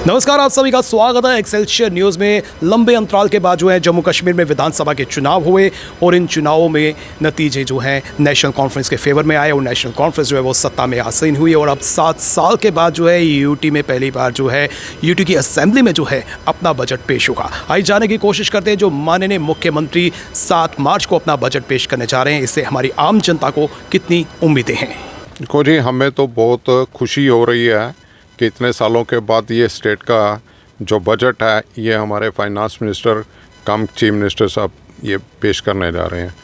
नमस्कार, आप सभी का स्वागत है एक्सेलशियर न्यूज़ में। लंबे अंतराल के बाद जो है जम्मू कश्मीर में विधानसभा के चुनाव हुए और इन चुनावों में नतीजे जो हैं नेशनल कॉन्फ्रेंस के फेवर में आए और नेशनल कॉन्फ्रेंस जो है वो सत्ता में आसीन हुई और अब 7 साल के बाद जो है यूटी में पहली बार जो है यूटी की असेंबली में जो है अपना बजट पेश होगा। आइए जाने की कोशिश करते हैं जो माननीय मुख्यमंत्री 7 मार्च को अपना बजट पेश करने जा रहे हैं, इससे हमारी आम जनता को कितनी उम्मीदें हैं। देखो जी, हमें तो बहुत खुशी हो रही है कि इतने सालों के बाद ये स्टेट का जो बजट है ये हमारे फाइनेंस मिनिस्टर कम चीफ मिनिस्टर साहब ये पेश करने जा रहे हैं।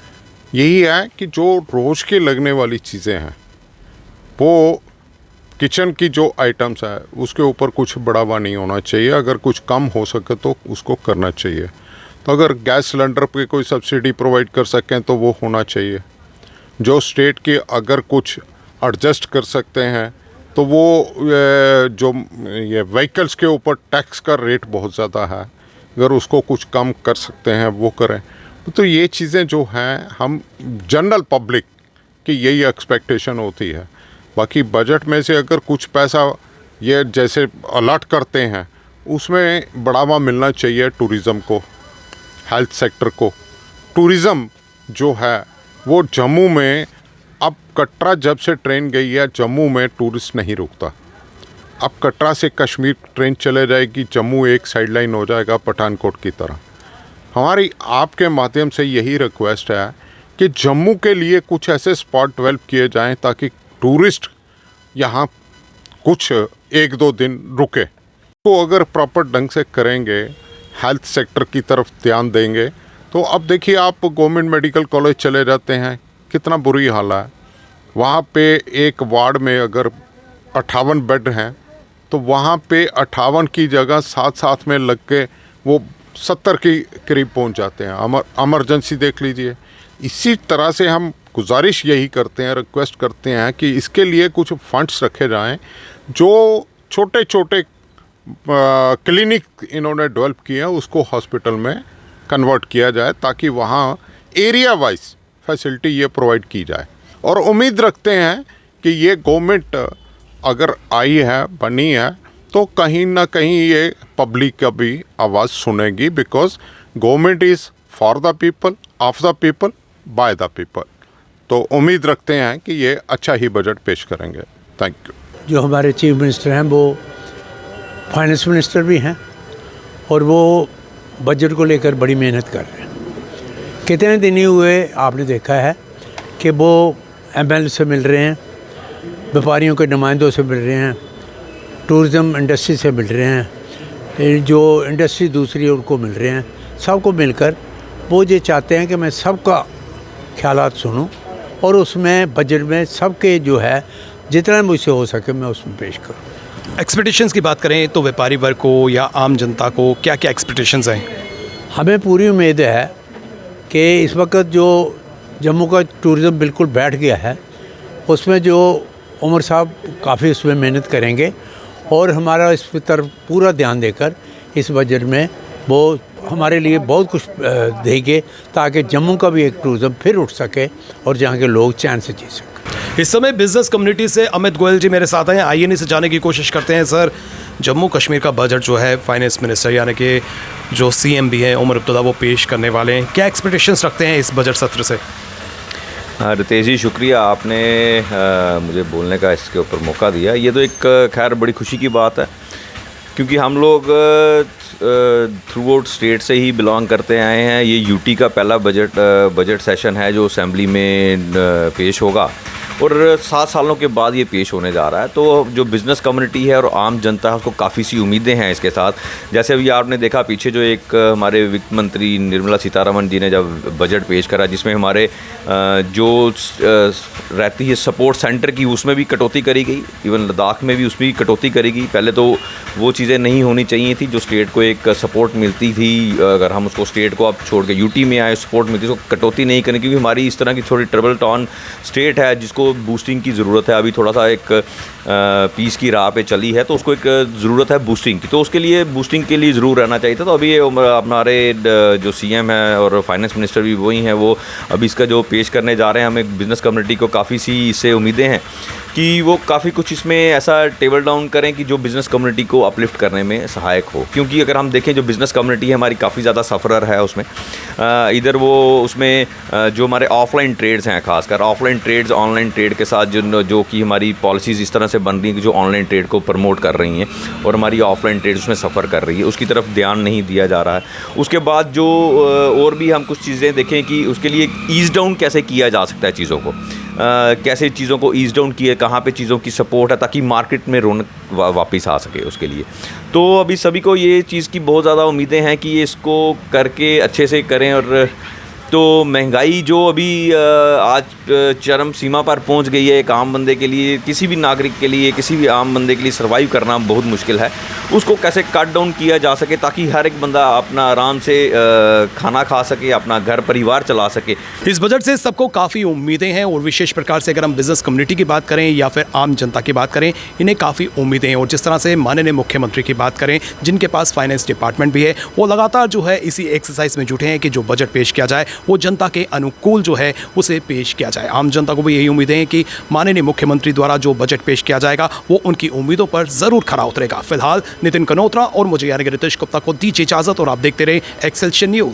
यही है कि जो रोज़ की लगने वाली चीज़ें हैं वो किचन की जो आइटम्स है उसके ऊपर कुछ बढ़ावा नहीं होना चाहिए। अगर कुछ कम हो सके तो उसको करना चाहिए। तो अगर गैस सिलेंडर पे कोई सब्सिडी प्रोवाइड कर सकें तो वो होना चाहिए। जो स्टेट के अगर कुछ एडजस्ट कर सकते हैं तो वो जो ये व्हीकल्स के ऊपर टैक्स का रेट बहुत ज़्यादा है, अगर उसको कुछ कम कर सकते हैं वो करें। तो ये चीज़ें जो हैं हम जनरल पब्लिक की यही एक्सपेक्टेशन होती है। बाकी बजट में से अगर कुछ पैसा ये जैसे अलॉट करते हैं उसमें बढ़ावा मिलना चाहिए टूरिज़्म को, हेल्थ सेक्टर को। टूरिज़्म जो है वो जम्मू में, अब कटरा जब से ट्रेन गई है जम्मू में टूरिस्ट नहीं रुकता। अब कटरा से कश्मीर ट्रेन चले जाएगी, जम्मू एक साइड लाइन हो जाएगा पठानकोट की तरह। हमारी आपके माध्यम से यही रिक्वेस्ट है कि जम्मू के लिए कुछ ऐसे स्पॉट डेवलप किए जाएं ताकि टूरिस्ट यहाँ कुछ 1-2 दिन रुके। तो अगर प्रॉपर ढंग से करेंगे, हेल्थ सेक्टर की तरफ ध्यान देंगे तो अब देखिए आप गवर्नमेंट मेडिकल कॉलेज चले जाते हैं, कितना बुरी हाल है। वहाँ पे एक वार्ड में अगर 58 बेड हैं तो वहाँ पे 58 की जगह साथ में लग के वो 70 के करीब पहुँच जाते हैं। एमरजेंसी देख लीजिए। इसी तरह से हम गुजारिश यही करते हैं, रिक्वेस्ट करते हैं कि इसके लिए कुछ फंड्स रखे जाएं। जो छोटे छोटे क्लिनिक इन्होंने डेवलप किए हैं उसको हॉस्पिटल में कन्वर्ट किया जाए ताकि वहाँ एरिया वाइज फैसिलिटी ये प्रोवाइड की जाए। और उम्मीद रखते हैं कि ये गवर्नमेंट अगर आई है, बनी है, तो कहीं ना कहीं ये पब्लिक का भी आवाज़ सुनेगी। Because government is for the people, of the people, by the people. तो उम्मीद रखते हैं कि ये अच्छा ही बजट पेश करेंगे। Thank you. जो हमारे चीफ मिनिस्टर हैं वो फाइनेंस मिनिस्टर भी हैं और वो बजट को लेकर बड़ी मेहनत कर रहे हैं। कितने दिन ही हुए आपने देखा है कि वो एमएलए से मिल रहे हैं, व्यापारियों के नुमाइंदों से मिल रहे हैं, टूरिज़्म इंडस्ट्री से मिल रहे हैं, जो इंडस्ट्री दूसरी है उनको मिल रहे हैं। सबको मिलकर वो ये चाहते हैं कि मैं सबका ख्यालात सुनूं और उसमें बजट में सबके जो है जितना मुझसे हो सके मैं उसमें पेश करूं। एक्सपेक्टेशंस की बात करें तो व्यापारी वर्ग को या आम जनता को क्या क्या एक्सपेक्टेशंस हैं? हमें पूरी उम्मीद है कि इस वक्त जो जम्मू का टूरिज़्म बिल्कुल बैठ गया है उसमें जो उमर साहब काफ़ी उसमें मेहनत करेंगे और हमारा इस तरफ पूरा ध्यान देकर इस बजट में वो हमारे लिए बहुत कुछ देंगे ताकि जम्मू का भी एक टूरिज़्म फिर उठ सके और जहाँ के लोग चैन से जी सकें। इस समय बिजनेस कम्युनिटी से अमित गोयल जी मेरे साथ हैं। आइए इनसे जाने की कोशिश करते हैं। सर, जम्मू कश्मीर का बजट जो है फाइनेंस मिनिस्टर यानी कि जो सीएम भी हैं उमर अब्दुल्ला वो पेश करने वाले हैं, क्या एक्सपेक्टेशंस रखते हैं इस बजट सत्र से? रितेश जी, शुक्रिया आपने मुझे बोलने का इसके ऊपर मौका दिया। ये तो एक खैर बड़ी खुशी की बात है क्योंकि हम लोग थ्रू आउट स्टेट से ही बिलोंग करते आए हैं। ये यूटी का पहला बजट सेशन है जो असेंबली में पेश होगा और 7 सालों के बाद ये पेश होने जा रहा है। तो जो बिज़नेस कम्युनिटी है और आम जनता है उसको काफ़ी सी उम्मीदें हैं इसके साथ। जैसे अभी आपने देखा पीछे जो एक हमारे वित्त मंत्री निर्मला सीतारमण जी ने जब बजट पेश करा जिसमें हमारे जो रहती है सपोर्ट सेंटर की उसमें भी कटौती करी गई, इवन लद्दाख में भी उसमें भी कटौती करी गई। पहले तो वो चीज़ें नहीं होनी चाहिए थी जो स्टेट को एक सपोर्ट मिलती थी। अगर हम उसको स्टेट को अब छोड़ के यूटी में आए सपोर्ट मिलती तो कटौती नहीं करनी क्योंकि हमारी इस तरह की थोड़ी ट्रबल टाउन स्टेट है जिसको उसको बूस्टिंग की ज़रूरत है। अभी थोड़ा सा एक पीस की राह पे चली है, तो उसको एक ज़रूरत है बूस्टिंग की, तो उसके लिए बूस्टिंग के लिए ज़रूर रहना चाहिए था। तो अभी ये हमारे जो सीएम है और फाइनेंस मिनिस्टर भी वही हैं, वो अभी इसका जो पेश करने जा रहे हैं, हमें बिज़नेस कम्युनिटी को काफ़ी सी इससे उम्मीदें हैं कि वो काफ़ी कुछ इसमें ऐसा टेबल डाउन करें कि जो बिज़नेस कम्युनिटी को अपलिफ्ट करने में सहायक हो। क्योंकि अगर हम देखें जो बिज़नेस कम्युनिटी है हमारी काफ़ी ज़्यादा सफ़रर है उसमें, इधर वो उसमें जो हमारे ऑफलाइन ट्रेड्स हैं, खासकर ऑफलाइन ट्रेड्स ऑनलाइन ट्रेड के साथ जो कि हमारी पॉलिसीज़ इस तरह से बन रही हैं कि जो ऑनलाइन ट्रेड को प्रमोट कर रही हैं और हमारी ऑफलाइन ट्रेड उसमें सफ़र कर रही है, उसकी तरफ ध्यान नहीं दिया जा रहा है। उसके बाद जो और भी हम कुछ चीज़ें देखें कि उसके लिए ईज़ डाउन कैसे किया जा सकता है चीज़ों को, कैसे चीज़ों को ईज़ डाउन किए, कहाँ पे चीज़ों की सपोर्ट है ताकि मार्केट में रौनक वापस आ सके उसके लिए। तो अभी सभी को ये चीज़ की बहुत ज़्यादा उम्मीदें हैं कि ये इसको करके अच्छे से करें। और तो महंगाई जो अभी आज चरम सीमा पर पहुंच गई है, एक आम बंदे के लिए, किसी भी नागरिक के लिए, किसी भी आम बंदे के लिए सर्वाइव करना बहुत मुश्किल है। उसको कैसे कट डाउन किया जा सके ताकि हर एक बंदा अपना आराम से खाना खा सके, अपना घर परिवार चला सके। इस बजट से सबको काफ़ी उम्मीदें हैं और विशेष प्रकार से अगर हम बिजनेस कम्युनिटी की बात करें या फिर आम जनता की बात करें, इन्हें काफ़ी उम्मीदें हैं। और जिस तरह से माननीय मुख्यमंत्री की बात करें, जिनके पास फाइनेंस डिपार्टमेंट भी है, वो लगातार जो है इसी एक्सरसाइज में जुटे हैं कि जो बजट पेश किया जाए वो जनता के अनुकूल जो है उसे पेश किया जाए। आम जनता को भी यही उम्मीदें हैं कि माननीय मुख्यमंत्री द्वारा जो बजट पेश किया जाएगा वो उनकी उम्मीदों पर ज़रूर खरा उतरेगा। फिलहाल नितिन कनोत्रा और मुझे यानी कि रितेश गुप्ता को दीजिए इजाज़त और आप देखते रहे एक्सेलशियर न्यूज़।